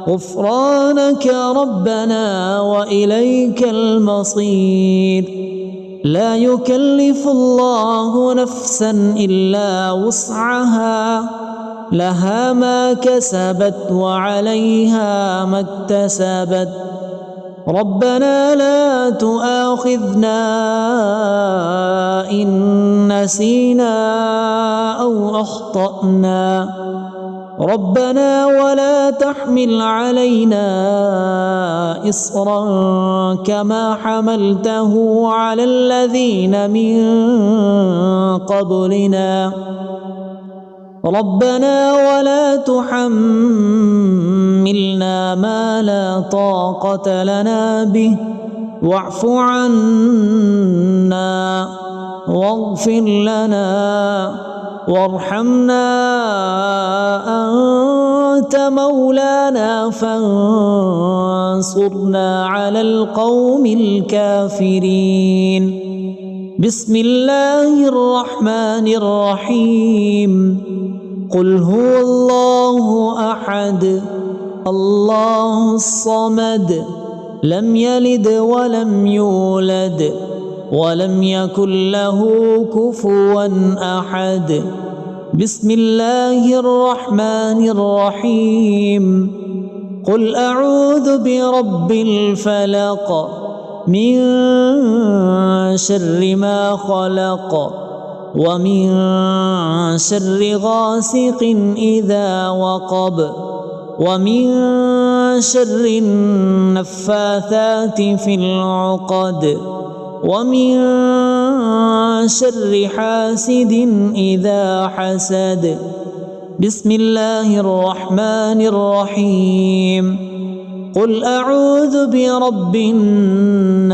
غفرانك ربنا وإليك المصير لا يكلف الله نفسا إلا وسعها لها ما كسبت وعليها ما اكتسبت ربنا لا تؤاخذنا إن نسينا أو أخطأنا ربنا ولا تحمل علينا إصرا كما حملته على الذين من قبلنا ربنا ولا تحملنا ما لا طاقة لنا به واعف عنا واغفر لنا وارحمنا أنت مولانا فانصرنا على القوم الكافرين بسم الله الرحمن الرحيم قل هو الله أحد الله الصمد لم يلد ولم يولد ولم يكن له كفوا أحد بسم الله الرحمن الرحيم قل أعوذ برب الفلق من شر ما خلق ومن شر غاسق إذا وقب ومن شر النفاثات في العقد ومن شر حاسد إذا حسد بسم الله الرحمن الرحيم قل أعوذ برب الناس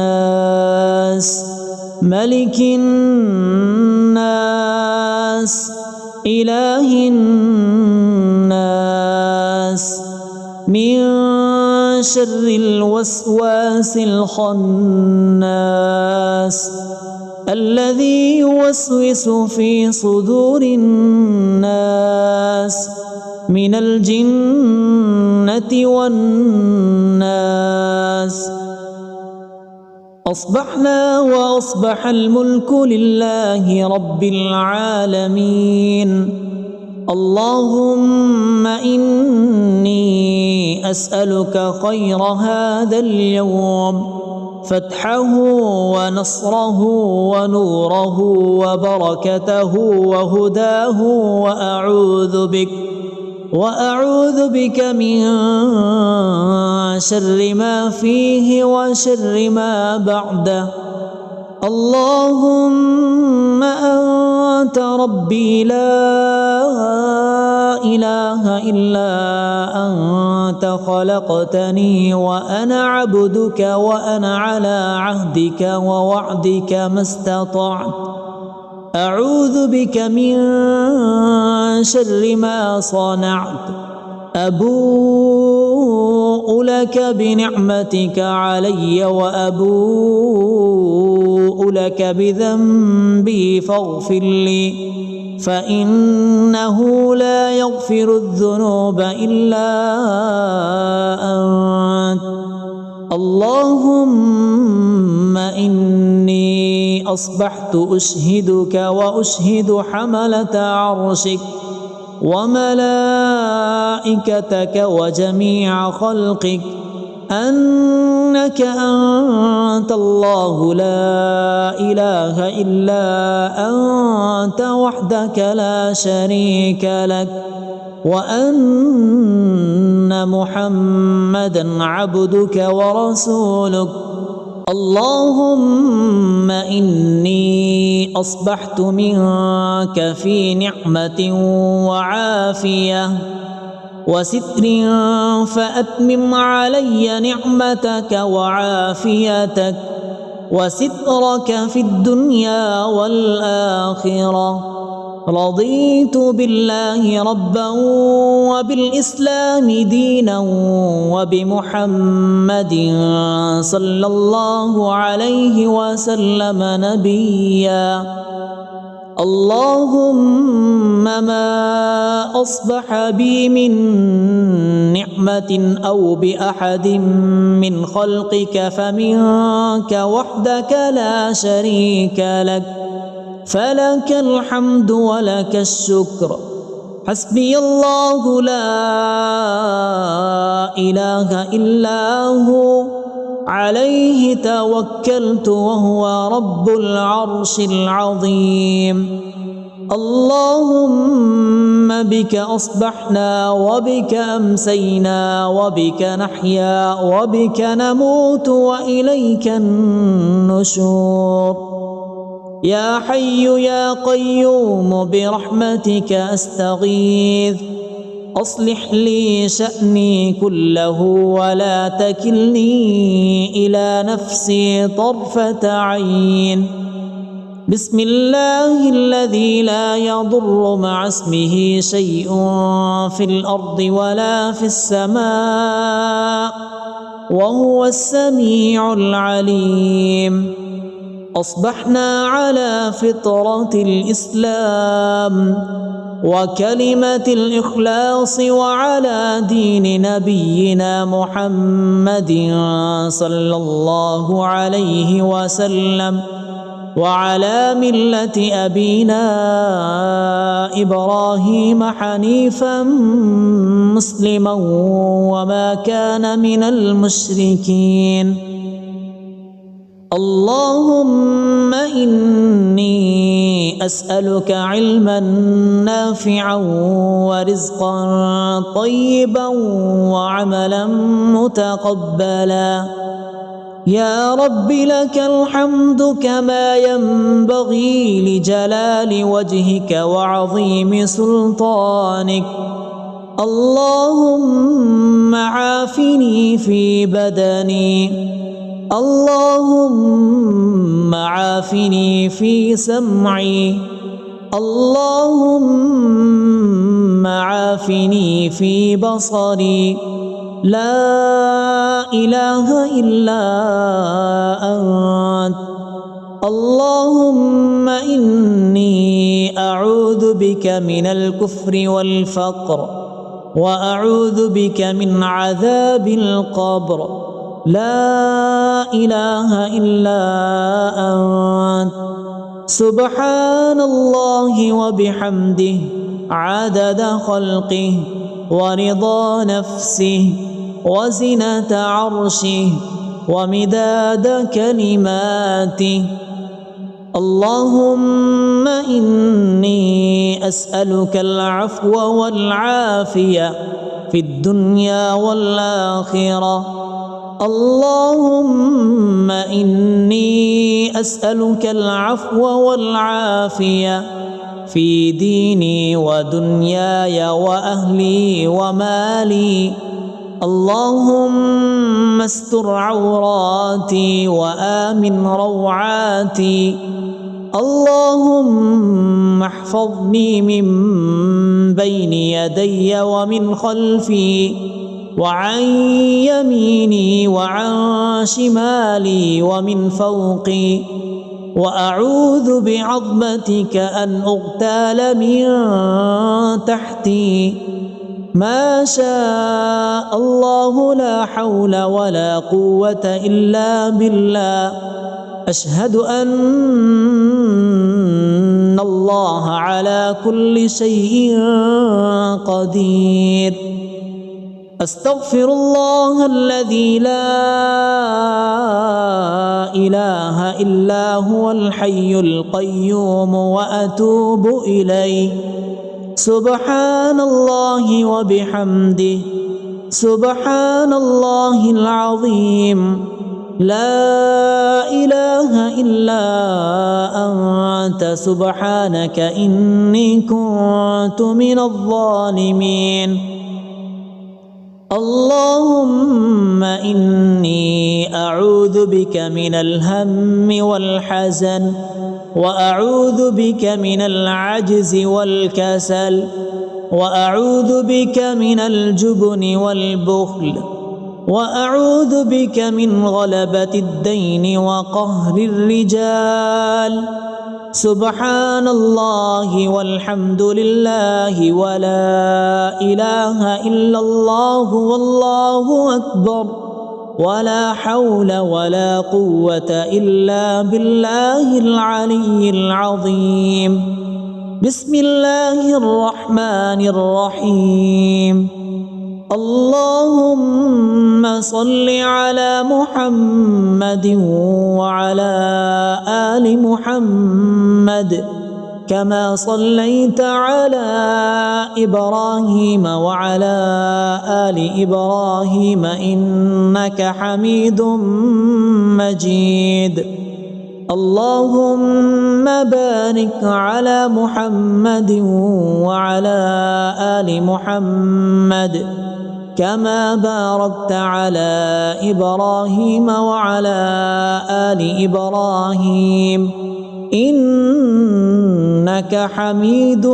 ملك الناس إله الناس من شر الوسواس الخناس الذي يوسوس في صدور الناس من الجنة والناس أصبحنا وأصبح الملك لله رب العالمين اللهم إني أسألك خير هذا اليوم فتحه ونصره ونوره وبركته وهداه وأعوذ بك من شر ما فيه وشر ما بعده اللهم أنت ربي لا إله إلا أنت خلقتني وأنا عبدك وأنا على عهدك ووعدك ما استطعت أعوذ بك من شر ما صنعت أبوء لك بنعمتك علي وأبوء لك بذنبي فاغفر لي فإنه لا يغفر الذنوب إلا أنت. اللهم إني أصبحت أشهدك وأشهد حملة عرشك وملائكتك وجميع خلقك أنك أنت الله لا إله إلا أنت وحدك لا شريك لك وأن محمدا عبدك ورسولك. اللهم إني أصبحت منك في نعمة وعافية وستر فأتمم علي نعمتك وعافيتك وسترك في الدنيا والآخرة. رضيت بالله ربا وبالإسلام دينا وبمحمد صلى الله عليه وسلم نبيا. اللهم ما أصبح بي من نعمة أو بأحد من خلقك فمنك وحدك لا شريك لك فلك الحمد ولك الشكر. حسبي الله لا إله إلا هو عليه توكلت وهو رب العرش العظيم. اللهم بك أصبحنا وبك أمسينا وبك نحيا وبك نموت وإليك النشور. يا حي يا قيوم برحمتك أستغيث أصلح لي شأني كله ولا تكلني إلى نفسي طرفة عين. بسم الله الذي لا يضر مع اسمه شيء في الأرض ولا في السماء وهو السميع العليم. أصبحنا على فطرة الإسلام وكلمة الإخلاص وعلى دين نبينا محمد صلى الله عليه وسلم وعلى ملة أبينا إبراهيم حنيفا مسلما وما كان من المشركين. اللهم إني أسألك علما نافعا ورزقا طيبا وعملا متقبلا. يا رب لك الحمد كما ينبغي لجلال وجهك وعظيم سلطانك. اللهم عافني في بدني اللهم عافني في سمعي اللهم عافني في بصري. لا إله إلا أنت. اللهم إني أعوذ بك من الكفر والفقر وأعوذ بك من عذاب القبر. لا إله إلا أنت. سبحان الله وبحمده عدد خلقه ورضا نفسه وزنة عرشه ومداد كلماته. اللهم إني أسألك العفو والعافية في الدنيا والآخرة. اللهم إني أسألك العفو والعافية في ديني ودنياي وأهلي ومالي. اللهم استر عوراتي وآمن روعاتي. اللهم احفظني من بين يدي ومن خلفي وعن يميني وعن شمالي ومن فوقي، وأعوذ بعظمتك أن أغتال من تحتي. ما شاء الله لا حول ولا قوة إلا بالله. أشهد أن الله على كل شيء قدير. أستغفر الله الذي لا إله إلا هو الحي القيوم وأتوب إليه. سبحان الله وبحمده، سبحان الله العظيم. لا إله إلا أنت سبحانك إني كنت من الظالمين. اللهم إني أعوذ بك من الهم والحزن، وأعوذ بك من العجز والكسل، وأعوذ بك من الجبن والبخل، وأعوذ بك من غلبة الدين وقهر الرجال. سبحان الله والحمد لله ولا إله إلا الله والله أكبر، ولا حول ولا قوة إلا بالله العلي العظيم. بسم الله الرحمن الرحيم. اللهم صل على محمد وعلى آل محمد كما صليت على إبراهيم وعلى آل إبراهيم إنك حميد مجيد. اللهم بارك على محمد وعلى آل محمد كما باركت على إبراهيم وعلى آل إبراهيم إنك حميد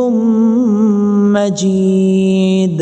مجيد.